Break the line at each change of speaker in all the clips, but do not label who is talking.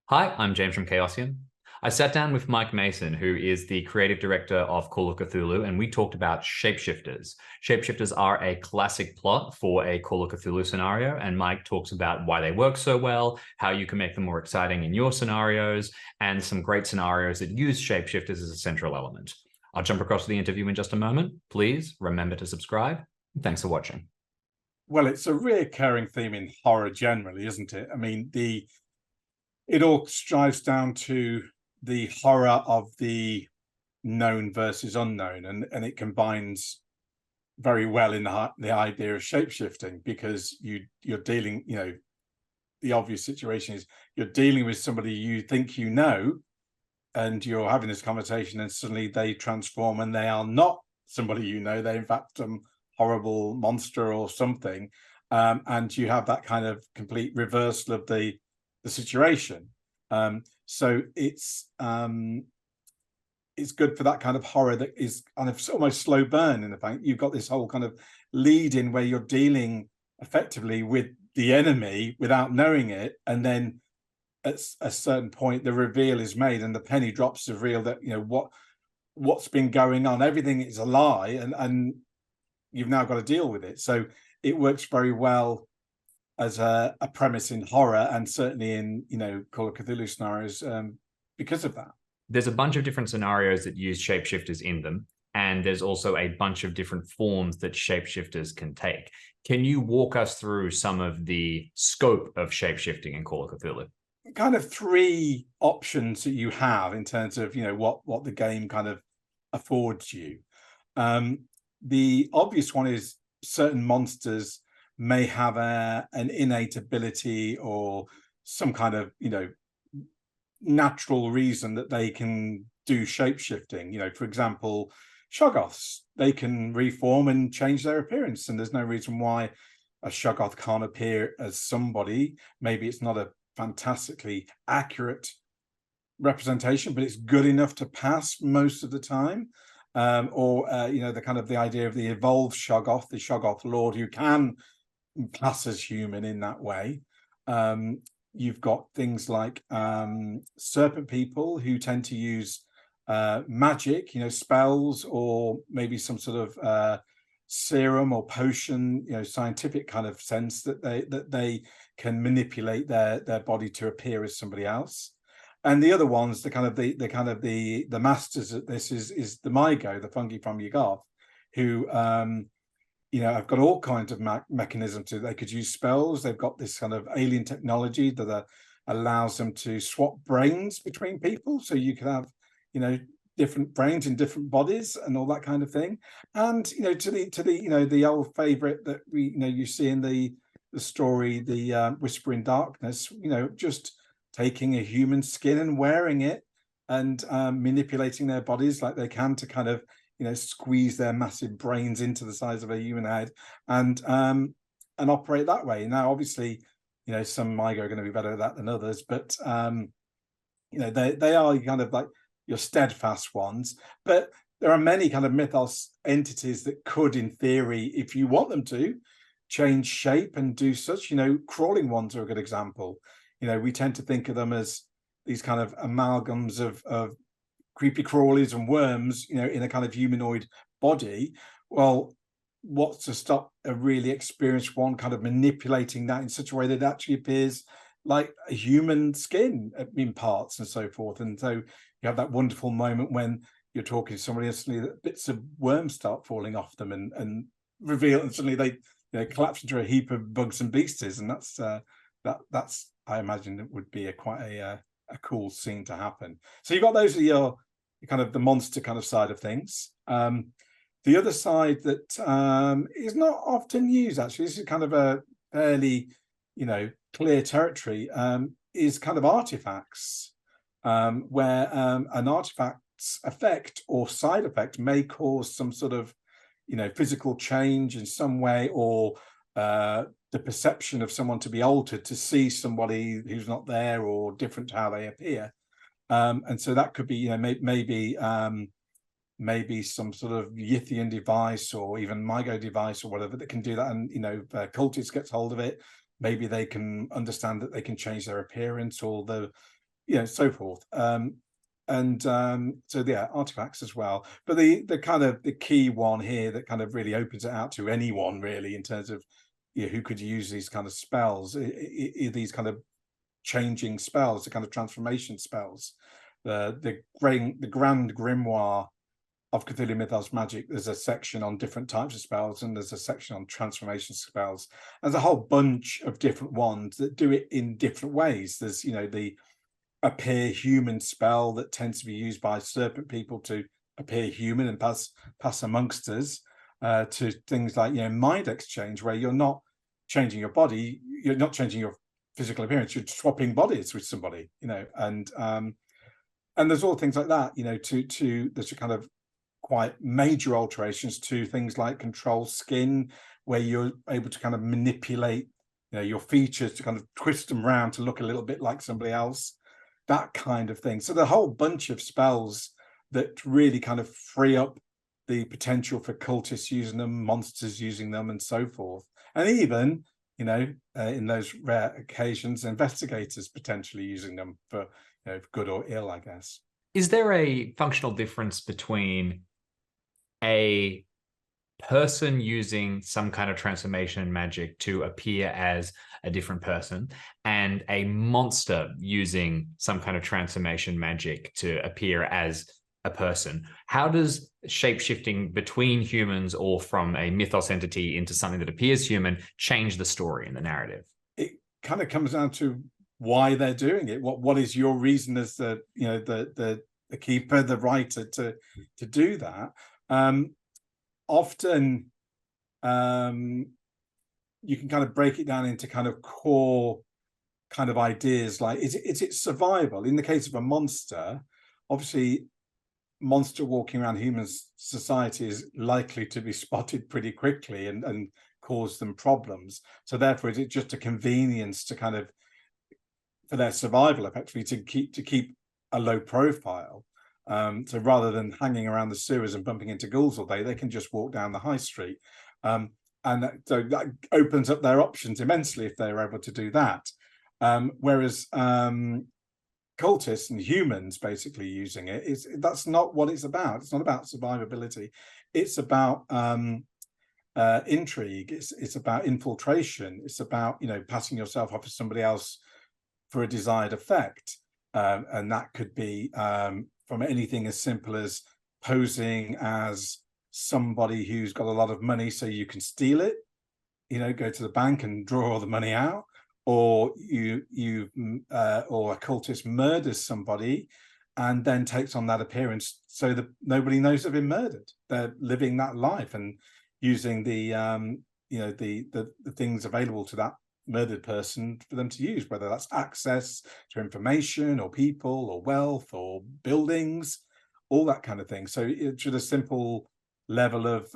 Hi, I'm James from Chaosium. I sat down with Mike Mason, who is the creative director of Call of Cthulhu, and we talked about shapeshifters. Shapeshifters are a classic plot for a Call of Cthulhu scenario, and Mike talks about why they work so well, how you can make them more exciting in your scenarios, and some great scenarios that use shapeshifters as a central element. I'll jump across to the interview in just a moment. Please remember to subscribe. Thanks for watching.
Well, it's a recurring theme in horror generally, isn't it? I mean, it all strives down to the horror of the known versus unknown, and it combines very well in the idea of shapeshifting, because you're dealing, the obvious situation is you're dealing with somebody you think you know, and you're having this conversation, and suddenly they transform and they are not somebody you know. They're in fact some horrible monster or something, and you have that kind of complete reversal of the situation. So it's good for that kind of horror that is kind of almost slow burn. In the fact you've got this whole kind of lead in where you're dealing effectively with the enemy without knowing it, and then at a certain point the reveal is made and the penny drops to reveal that what's been going on, everything is a lie, and you've now got to deal with it. So it works very well as a premise in horror, and certainly in Call of Cthulhu scenarios, because of that.
There's a bunch of different scenarios that use shapeshifters in them, and there's also a bunch of different forms that shapeshifters can take. Can you walk us through some of the scope of shapeshifting in Call of Cthulhu?
Kind of three options that you have in terms of what the game kind of affords you. The obvious one is certain monsters may have an innate ability or some kind of natural reason that they can do shape-shifting. For example, shoggoths, they can reform and change their appearance, and there's no reason why a shoggoth can't appear as somebody. Maybe it's not a fantastically accurate representation, but it's good enough to pass most of the time. Or the kind of the idea of the evolved shoggoth, the shoggoth lord, who can pass as human in that way. You've got things like serpent people, who tend to use magic, spells, or maybe some sort of serum or potion, scientific kind of sense that they can manipulate their body to appear as somebody else. And the other ones, the masters at this is the Mygo, the fungi from Yuggoth, who have got all kinds of mechanisms. They could use spells. They've got this kind of alien technology that allows them to swap brains between people, so you could have different brains in different bodies and all that kind of thing. And to the old favorite that you see in the story, the Whisper in Darkness, just taking a human skin and wearing it, and manipulating their bodies like they can to kind of squeeze their massive brains into the size of a human head, and operate that way. Now, obviously, some Mygo are going to be better at that than others, but they are kind of like your steadfast ones. But there are many kind of mythos entities that could, in theory, if you want them to, change shape and do such. Crawling ones are a good example. We tend to think of them as these kind of amalgams of creepy crawlies and worms, in a kind of humanoid body. Well, what's to stop a really experienced one kind of manipulating that in such a way that it actually appears like a human skin in parts and so forth? And so you have that wonderful moment when you're talking to somebody and suddenly that bits of worms start falling off them and reveal, and suddenly they collapse into a heap of bugs and beasties. And that's I imagine it would be quite a cool scene to happen. So you've got those are your kind of the monster kind of side of things. The other side that is not often used, actually, this is kind of a fairly clear territory, is kind of artifacts, where an artifact's effect or side effect may cause some sort of physical change in some way, or the perception of someone to be altered, to see somebody who's not there or different to how they appear. And so that could be maybe some sort of Yithian device, or even Mygo device, or whatever, that can do that. And if a cultist gets hold of it, maybe they can understand that they can change their appearance, or the so forth. So yeah, artifacts as well. But the kind of the key one here that kind of really opens it out to anyone really in terms of who could use these kind of spells, these kind of changing spells, the kind of transformation spells. The Grand Grimoire of Cthulhu Mythos Magic, there's a section on different types of spells, and there's a section on transformation spells. There's a whole bunch of different ones that do it in different ways. There's the appear human spell that tends to be used by serpent people to appear human and pass amongst us, to things like mind exchange, where you're not changing your body, you're not changing your physical appearance, you're swapping bodies with somebody, and there's all things like that, to there's a kind of quite major alterations to things like control skin, where you're able to kind of manipulate your features to kind of twist them around to look a little bit like somebody else, that kind of thing. So the whole bunch of spells that really kind of free up the potential for cultists using them, monsters using them, and so forth. And even, in those rare occasions, investigators potentially using them for good or ill, I guess.
Is there a functional difference between a person using some kind of transformation magic to appear as a different person and a monster using some kind of transformation magic to appear as a person? How does shape-shifting between humans or from a mythos entity into something that appears human change the story and the narrative?
It kind of comes down to why they're doing it. What is your reason as the the keeper, the writer, to do that? Often you can kind of break it down into kind of core kind of ideas, like is it survival? In the case of a monster, obviously monster walking around human society is likely to be spotted pretty quickly and cause them problems. So therefore, is it just a convenience to kind of, for their survival, effectively, to keep a low profile? So rather than hanging around the sewers and bumping into ghouls all day, they can just walk down the high street. And so that opens up their options immensely if they're able to do that. Whereas cultists and humans basically using that's not what it's about. It's not about survivability. It's about intrigue. It's about infiltration. It's about passing yourself off as somebody else for a desired effect, and that could be from anything as simple as posing as somebody who's got a lot of money so you can steal it, go to the bank and draw all the money out, or or a cultist murders somebody and then takes on that appearance so that nobody knows they've been murdered. They're living that life and using the the things available to that murdered person for them to use, whether that's access to information or people or wealth or buildings, all that kind of thing. So it's just a simple level of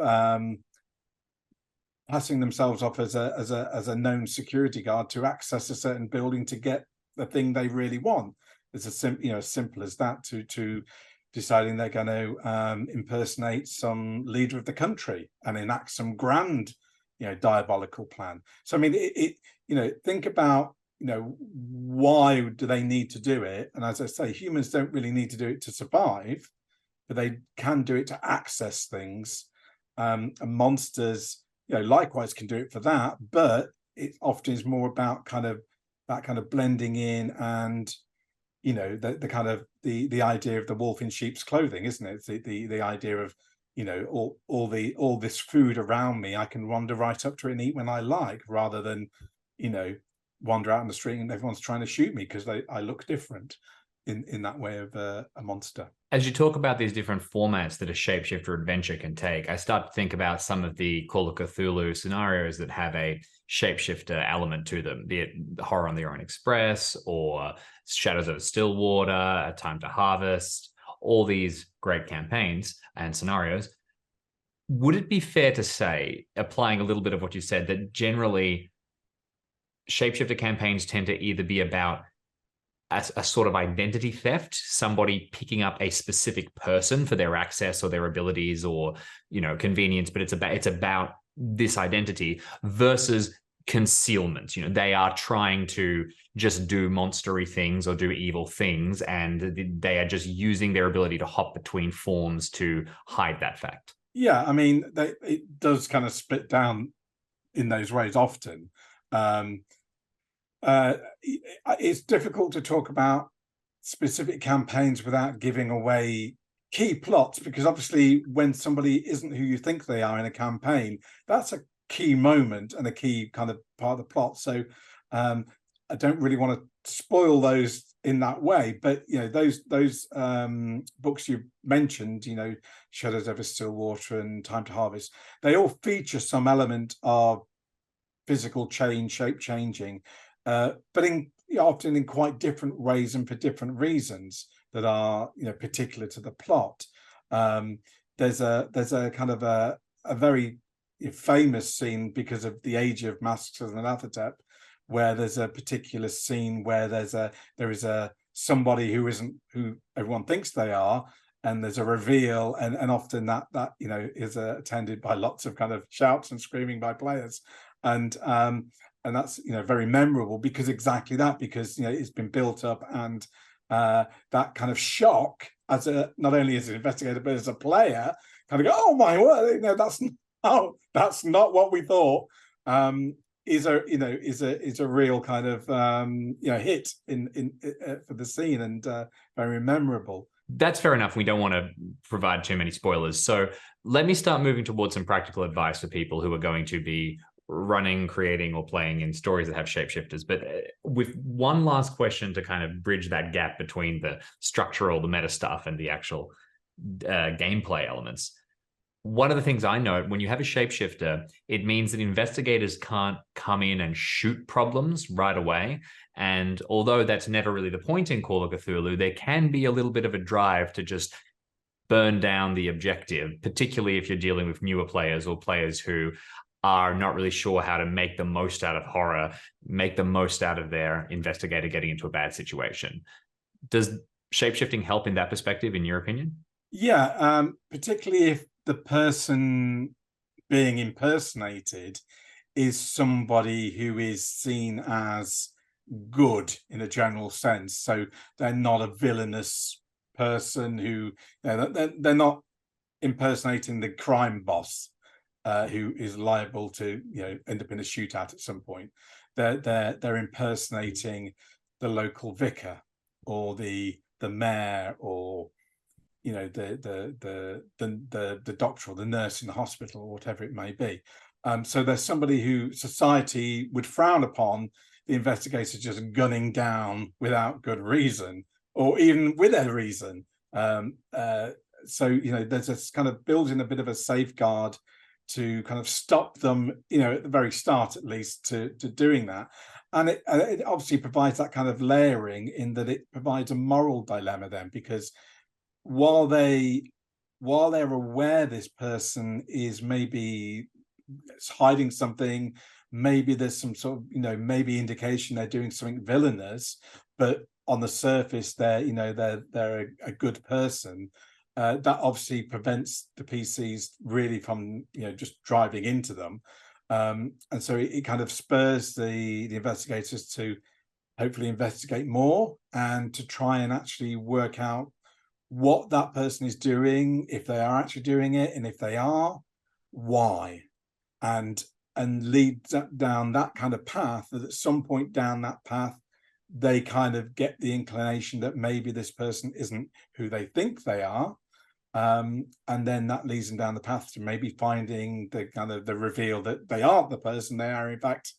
passing themselves off as a known security guard to access a certain building to get the thing they really want. It's as simple as that, to deciding they're going to impersonate some leader of the country and enact some grand diabolical plan. So I mean, think about why do they need to do it? And as I say, humans don't really need to do it to survive, but they can do it to access things. And monsters likewise can do it for that, but it often is more about that kind of blending in and the kind of the idea of the wolf in sheep's clothing, isn't it? It's the idea of all this food around me, I can wander right up to it and eat when I like, rather than wander out in the street and everyone's trying to shoot me because I look different in that way of a monster.
As you talk about these different formats that a shapeshifter adventure can take, I start to think about some of the Call of Cthulhu scenarios that have a shapeshifter element to them, be it Horror on the Orient Express or Shadows of Stillwater, A Time to Harvest, all these great campaigns and scenarios. Would it be fair to say, applying a little bit of what you said, that generally shapeshifter campaigns tend to either be about a sort of identity theft, somebody picking up a specific person for their access or their abilities or convenience, but it's about this identity, versus concealment. They are trying to just do monstery things or do evil things, and they are just using their ability to hop between forms to hide that fact.
Yeah, I mean, it does kind of split down in those ways often. It's difficult to talk about specific campaigns without giving away key plots, because obviously when somebody isn't who you think they are in a campaign, that's a key moment and a key kind of part of the plot. So I don't really want to spoil those in that way, but those books you mentioned, Shadows Over Stillwater and Time to Harvest, they all feature some element of physical change, shape changing, but often in quite different ways and for different reasons that are particular to the plot. There's a kind of a very famous scene because of the Age of Masks and Anathotep, where there's a particular scene where there is somebody who isn't who everyone thinks they are, and there's a reveal, and often that is attended by lots of kind of shouts and screaming by players, and that's very memorable because exactly that, because it's been built up, and that kind of shock as not only as an investigator but as a player, kind of go, oh my word, that's not what we thought, is a real kind of hit in for the scene, and very memorable.
That's fair enough. We don't want to provide too many spoilers. So let me start moving towards some practical advice for people who are going to be running, creating, or playing in stories that have shapeshifters. But with one last question to kind of bridge that gap between the structural, the meta stuff, and the actual gameplay elements. One of the things I know, when you have a shapeshifter, it means that investigators can't come in and shoot problems right away. And although that's never really the point in Call of Cthulhu, there can be a little bit of a drive to just burn down the objective, particularly if you're dealing with newer players or players who are not really sure how to make the most out of horror, make the most out of their investigator getting into a bad situation. Does shapeshifting help in that perspective, in your opinion?
Yeah, particularly if the person being impersonated is somebody who is seen as good in a general sense. So they're not a villainous person who they're not impersonating the crime boss who is liable to end up in a shootout at some point. They're impersonating the local vicar or the mayor, or the doctor or the nurse in the hospital, or whatever it may be. So there's somebody who society would frown upon the investigator just gunning down without good reason, or even with a reason. So there's this kind of building a bit of a safeguard to kind of stop them, at the very start at least, to doing that. And it obviously provides that kind of layering, in that it provides a moral dilemma then, because while they're aware this person is maybe hiding something, maybe there's some sort of maybe indication they're doing something villainous, but on the surface they're a good person, that obviously prevents the PCs really from just driving into them, and so it kind of spurs the investigators to hopefully investigate more and to try and actually work out what that person is doing, if they are actually doing it, and if they are, why, and lead down that kind of path, that at some point down that path they kind of get the inclination that maybe this person isn't who they think they are, and then that leads them down the path to maybe finding the kind of the reveal that they aren't the person, they are in fact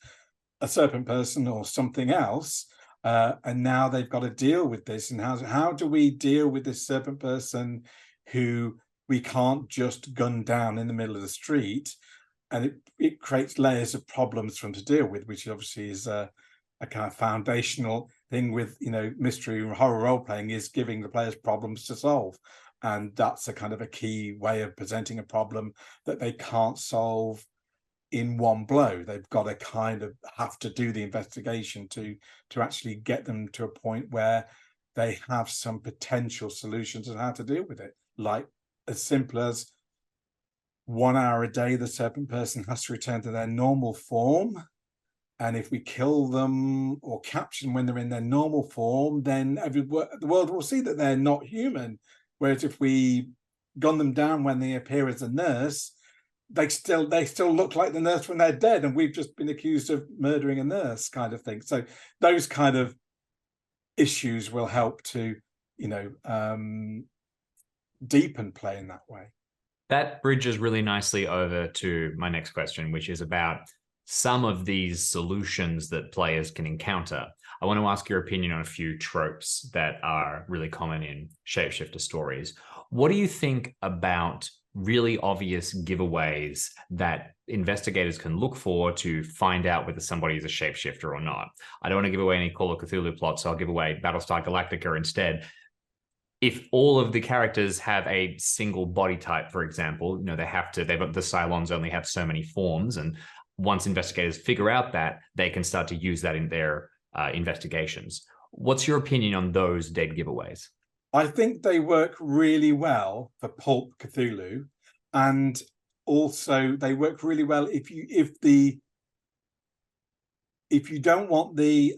a serpent person or something else. And now they've got to deal with this. And how do we deal with this serpent person who we can't just gun down in the middle of the street? And it creates layers of problems for them to deal with, which obviously is a kind of foundational thing with mystery and horror role playing, is giving the players problems to solve. And that's a kind of a key way of presenting a problem that they can't solve in one blow. They've got to kind of have to do the investigation to actually get them to a point where they have some potential solutions on how to deal with it. Like as simple as 1 hour a day, the serpent person has to return to their normal form, And if we kill them or capture them when they're in their normal form, then the world will see that they're not human. Whereas if we gun them down when they appear as a nurse, they still look like the nurse when they're dead, and we've just been accused of murdering a nurse, kind of thing. So those kind of issues will help to, deepen play in that way.
That bridges really nicely over to my next question, which is about some of these solutions that players can encounter. I want to ask your opinion on a few tropes that are really common in shapeshifter stories. What do you think about really obvious giveaways that investigators can look for to find out whether somebody is a shapeshifter or not? I don't want to give away any Call of Cthulhu plots, so I'll give away Battlestar Galactica instead. If all of the characters have a single body type, for example, the Cylons only have so many forms, and once investigators figure out that, they can start to use that in their investigations. What's your opinion on those dead giveaways?
I think they work really well for Pulp Cthulhu, and also they work really well if you don't want the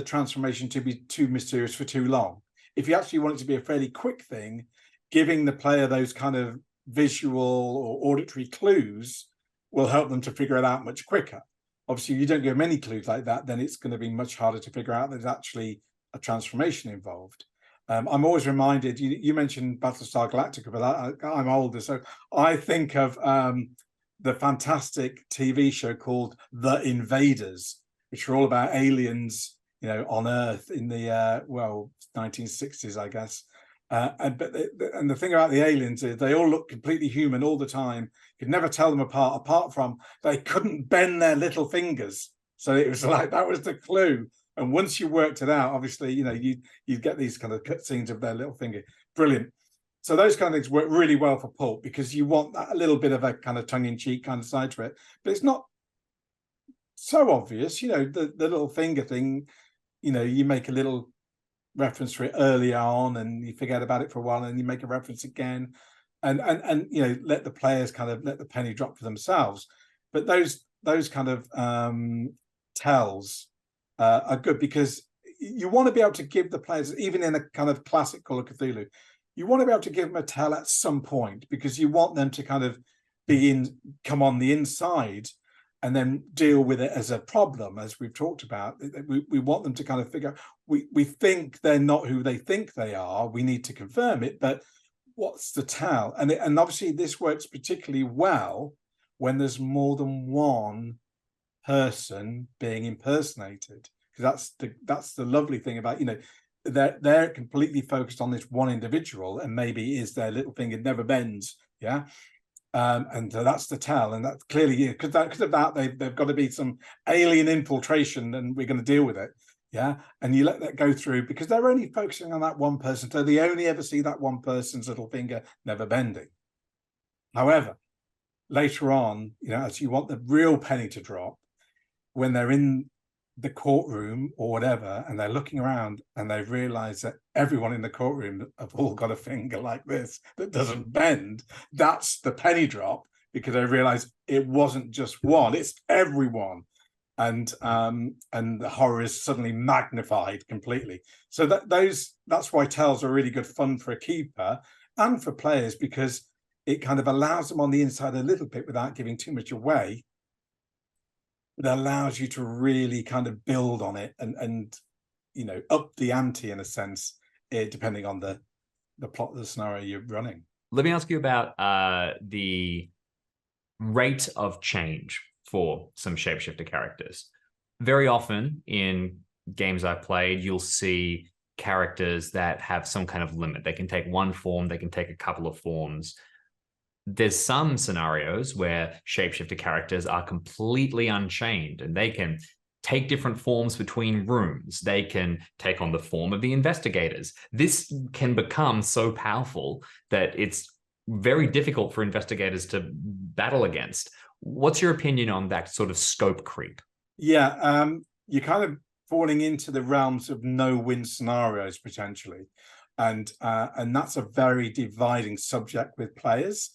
transformation to be too mysterious for too long. If you actually want it to be a fairly quick thing, giving the player those kind of visual or auditory clues will help them to figure it out much quicker. Obviously, if you don't give them any clues like that, then it's going to be much harder to figure out there's actually a transformation involved. I'm always reminded, you mentioned Battlestar Galactica, but I'm older, so I think of the fantastic TV show called The Invaders, which are all about aliens, on Earth in the 1960s, I guess. And the thing about the aliens is they all look completely human all the time. You could never tell them apart from they couldn't bend their little fingers. So it was like that was the clue. And once you worked it out, obviously, you'd get these kind of cutscenes of their little finger. Brilliant. So those kind of things work really well for Pulp, because you want that a little bit of a kind of tongue-in-cheek kind of side to it. But it's not so obvious, the little finger thing, you make a little reference to it early on and you forget about it for a while, and you make a reference again, and let the players kind of let the penny drop for themselves. But those kind of tells are good, because you want to be able to give the players, even in a kind of classic Call of Cthulhu, you want to be able to give them a tell at some point, because you want them to kind of come on the inside and then deal with it as a problem, as we've talked about. We want them to kind of figure out, we think they're not who they think they are, we need to confirm it, but what's the tell? And obviously this works particularly well when there's more than one person being impersonated, because that's the lovely thing about, they're completely focused on this one individual, and maybe is their little finger never bends, and so that's the tell, and that's clearly because of that they've got to be some alien infiltration, and we're going to deal with it, and you let that go through, because they're only focusing on that one person, so they only ever see that one person's little finger never bending. However, later on, as you want the real penny to drop, when they're in the courtroom or whatever, and they're looking around and they realize that everyone in the courtroom have all got a finger like this that doesn't bend, that's the penny drop, because they realize it wasn't just one, it's everyone. And the horror is suddenly magnified completely. So that's why tells are really good fun for a keeper and for players, because it kind of allows them on the inside a little bit without giving too much away. It allows you to really kind of build on it and up the ante in a sense, depending on the plot of the scenario you're running.
Let me ask you about the rate of change for some shapeshifter characters. Very often in games I've played, you'll see characters that have some kind of limit. They can take one form, they can take a couple of forms. There's some scenarios where shapeshifter characters are completely unchained, and they can take different forms between rooms. They can take on the form of the investigators. This can become so powerful that it's very difficult for investigators to battle against. What's your opinion on that sort of scope creep?
Yeah, you're kind of falling into the realms of no-win scenarios potentially, and that's a very dividing subject with players.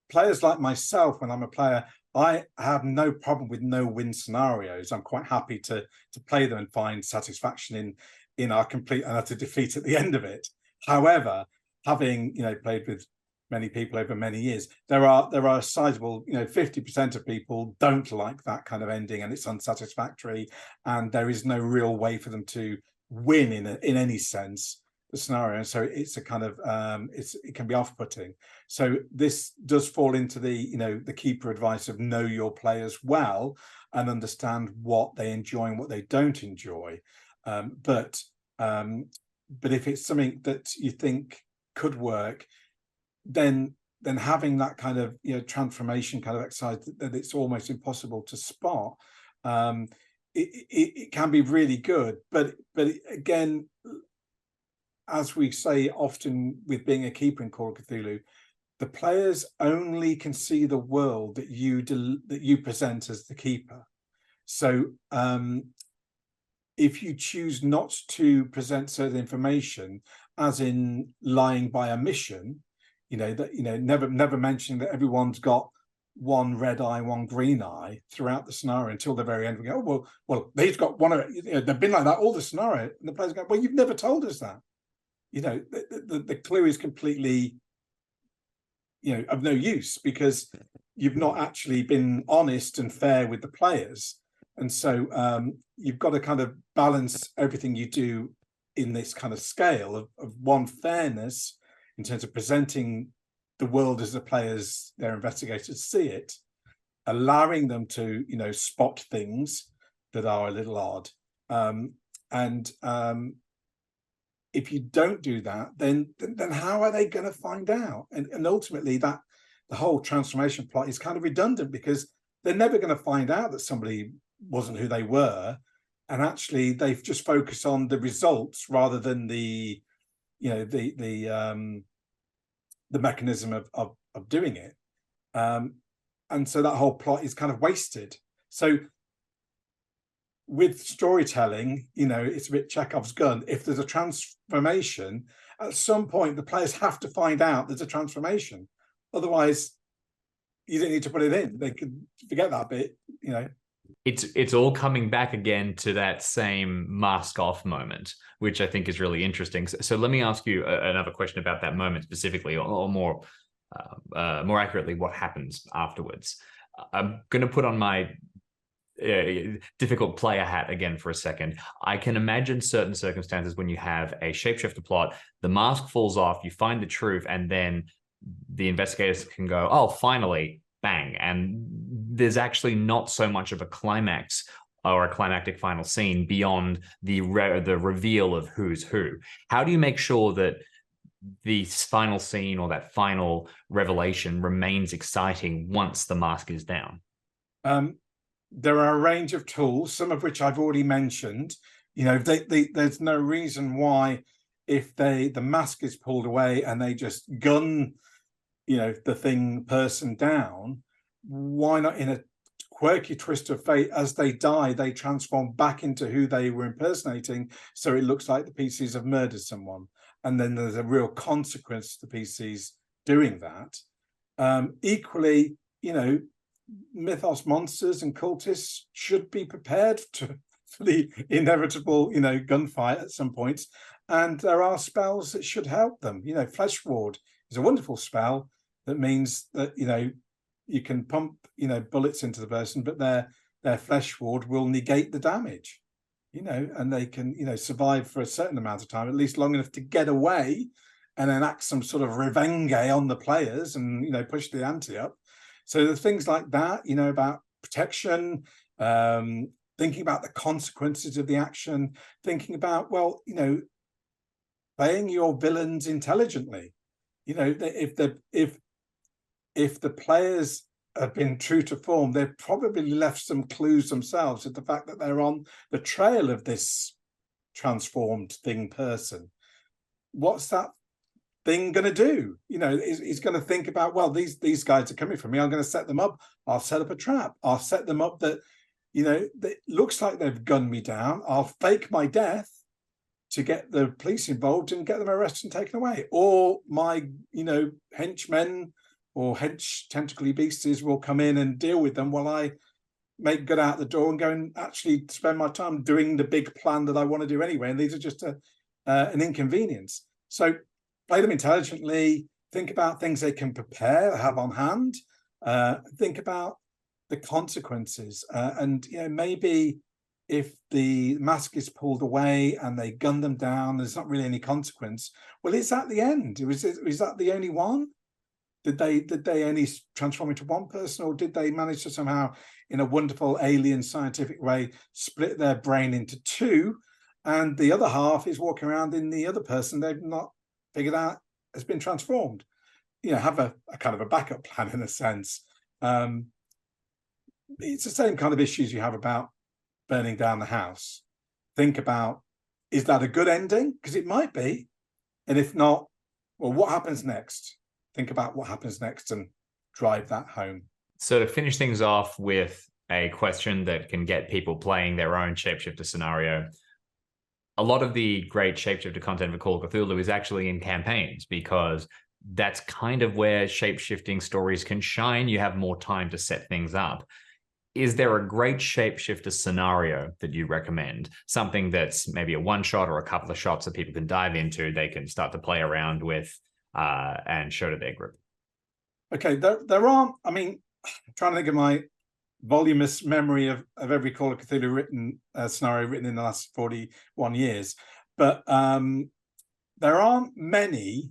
players like myself, when I'm a player, I have no problem with no-win scenarios. I'm quite happy to play them and find satisfaction in our complete and utter defeat at the end of it. However, having played with many people over many years, there are a sizable 50% of people don't like that kind of ending, and it's unsatisfactory, and there is no real way for them to win in any sense the scenario. So it's a kind of it can be off-putting. So this does fall into the the keeper advice of know your players well and understand what they enjoy and what they don't enjoy. But if it's something that you think could work, then having that kind of transformation kind of exercise that it's almost impossible to spot, it can be really good. But again, as we say often with being a keeper in Call of Cthulhu, the players only can see the world that you present as the keeper. So if you choose not to present certain information, as in lying by omission, never mentioning that everyone's got one red eye, one green eye throughout the scenario until the very end. We go, oh, well, they've got one. They've been like that all the scenario, and the players go, well, you've never told us that. The clue is completely, of no use, because you've not actually been honest and fair with the players. And so you've got to kind of balance everything you do in this kind of scale of one, fairness in terms of presenting the world as the players, their investigators, see it, allowing them to, spot things that are a little odd. If you don't do that, then how are they going to find out? And ultimately, that the whole transformation plot is kind of redundant, because they're never going to find out that somebody wasn't who they were, and actually they've just focused on the results rather than the mechanism of doing it, and so that whole plot is kind of wasted. So with storytelling, it's a bit Chekhov's gun. If there's a transformation, at some point the players have to find out there's a transformation. Otherwise, you don't need to put it in. They could forget that bit.
It's all coming back again to that same mask off moment, which I think is really interesting. So let me ask you another question about that moment specifically, or more accurately, what happens afterwards. I'm going to put on my difficult player hat again for a second. I can imagine certain circumstances when you have a shapeshifter plot, the mask falls off, you find the truth, and then the investigators can go, oh, finally, bang. And there's actually not so much of a climax or a climactic final scene beyond the reveal of who's who. How do you make sure that the final scene or that final revelation remains exciting once the mask is down?
There are a range of tools, some of which I've already mentioned. There's no reason why, if the mask is pulled away and they just gun, the person down, why not, in a quirky twist of fate, as they die, they transform back into who they were impersonating, so it looks like the PCs have murdered someone, and then there's a real consequence to the PCs doing that. Equally, mythos monsters and cultists should be prepared for the inevitable, gunfight at some points, and there are spells that should help them. Flesh Ward is a wonderful spell that means that you can pump bullets into the person, but their flesh ward will negate the damage, and they can survive for a certain amount of time, at least long enough to get away, and then act some sort of revenge on the players and push the ante up. So the things like that, about protection, thinking about the consequences of the action, thinking about, playing your villains intelligently. If the players have been true to form, they've probably left some clues themselves at the fact that they're on the trail of this transformed person. What's that thing going to do? He's going to think about, well, these guys are coming for me. I'm going to set them up. I'll set up a trap. I'll set them up that, it looks like they've gunned me down. I'll fake my death to get the police involved and get them arrested and taken away. Or my, henchmen or hench tentacly beasties will come in and deal with them while I make good out the door and go and actually spend my time doing the big plan that I want to do anyway. And these are just an inconvenience. So play them intelligently, think about things they can prepare, have on hand, think about the consequences. And maybe if the mask is pulled away and they gun them down, there's not really any consequence. Well, it's at the end. Was that the only one? Did they only transform into one person, or did they manage to somehow, in a wonderful alien scientific way, split their brain into two, and the other half is walking around in the other person they've not figured out has been transformed? Have a kind of a backup plan in a sense. It's the same kind of issues you have about burning down the house. Think about, is that a good ending? Because it might be. And if not, well, what happens next? Think about what happens next and drive that home.
So to finish things off with a question that can get people playing their own shapeshifter scenario, a lot of the great shapeshifter content for Call of Cthulhu is actually in campaigns, because that's kind of where shapeshifting stories can shine. You have more time to set things up. Is there a great shapeshifter scenario that you recommend? Something that's maybe a one shot or a couple of shots that people can dive into, they can start to play around with and show to their group?
Okay, there aren't, I'm trying to think of my voluminous memory of every Call of Cthulhu written scenario written in the last 41 years, but there aren't many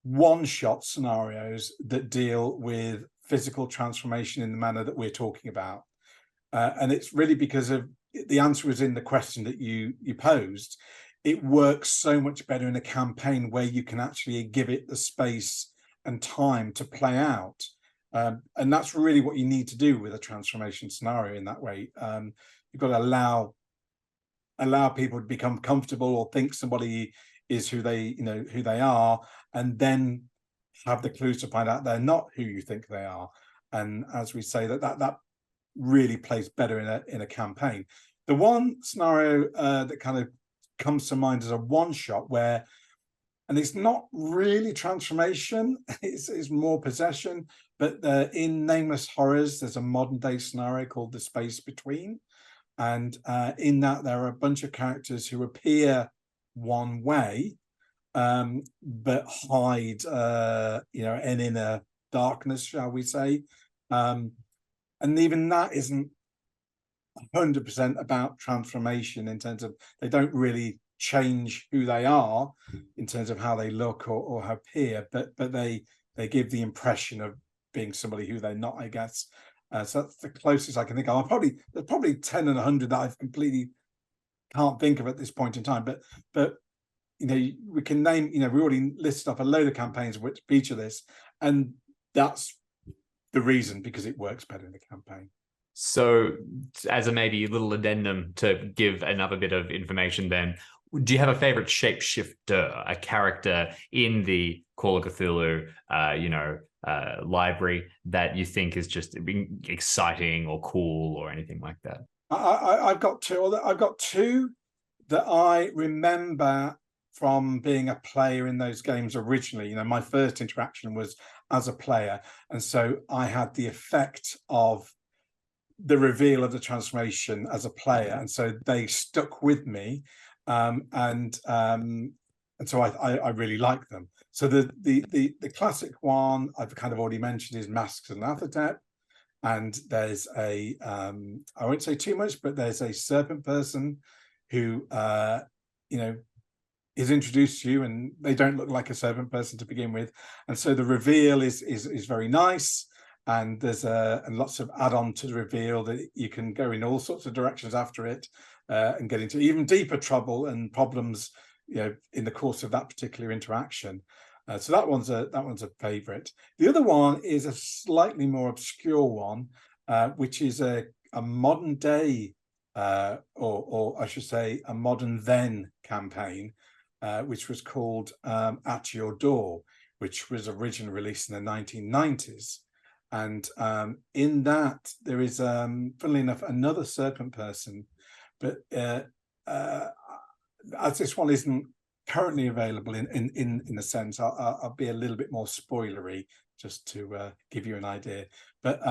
one-shot scenarios that deal with physical transformation in the manner that we're talking about, and it's really because of the answer was in the question that you posed. It works so much better in a campaign where you can actually give it the space and time to play out, and that's really what you need to do with a transformation scenario. In that way, you've got to allow people to become comfortable or think somebody is who they are, and then have the clues to find out they're not who you think they are. And as we say, that really plays better in a campaign. The one scenario that kind of comes to mind as a one shot where, and it's not really transformation, it's more possession, but in Nameless Horrors there's a modern day scenario called The Space Between, and in that there are a bunch of characters who appear one way but hide an inner darkness, shall we say, and even that isn't 100% about transformation, in terms of they don't really change who they are in terms of how they look or appear, but they give the impression of being somebody who they're not, I guess. So that's the closest I can think of. There's probably 10 and 100 that I've completely can't think of at this point in time, but we can name, we already listed off a load of campaigns which feature this, and that's the reason, because it works better in the campaign.
So as a maybe little addendum to give another bit of information then, do you have a favorite shapeshifter, a character in the Call of Cthulhu, library that you think is just exciting or cool or anything like that?
I've got two that I remember from being a player in those games originally. My first interaction was as a player, and so I had the effect of the reveal of the transformation as a player, and so they stuck with me, and so I really like them. So the classic one I've kind of already mentioned is Masks and Athertep, and there's I won't say too much, but there's a serpent person who is introduced to you, and they don't look like a serpent person to begin with, and so the reveal is very nice. And there's lots of add-on to the reveal that you can go in all sorts of directions after it, and get into even deeper trouble and problems, in the course of that particular interaction. So that one's a favorite. The other one is a slightly more obscure one, which is a modern day, or I should say a modern then campaign, which was called At Your Door, which was originally released in the 1990s. And in that there is, funnily enough, another serpent person, but as this one isn't currently available in a sense, I'll be a little bit more spoilery just to give you an idea. But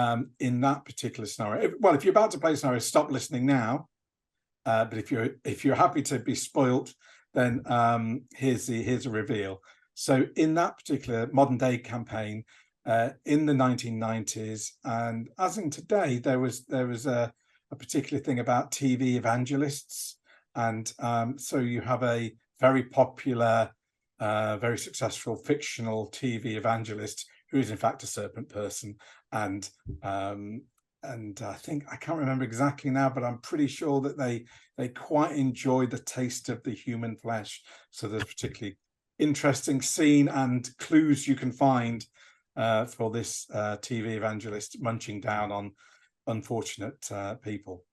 in that particular scenario, if you're about to play a scenario, stop listening now. But if you're happy to be spoilt, then here's a reveal. So in that particular modern day campaign, in the 1990s, and as in today, there was a particular thing about TV evangelists, and so you have a very popular, very successful fictional TV evangelist who is in fact a serpent person, and I think, I can't remember exactly now, but I'm pretty sure that they quite enjoy the taste of the human flesh. So there's a particularly interesting scene and clues you can find for this TV evangelist munching down on unfortunate people.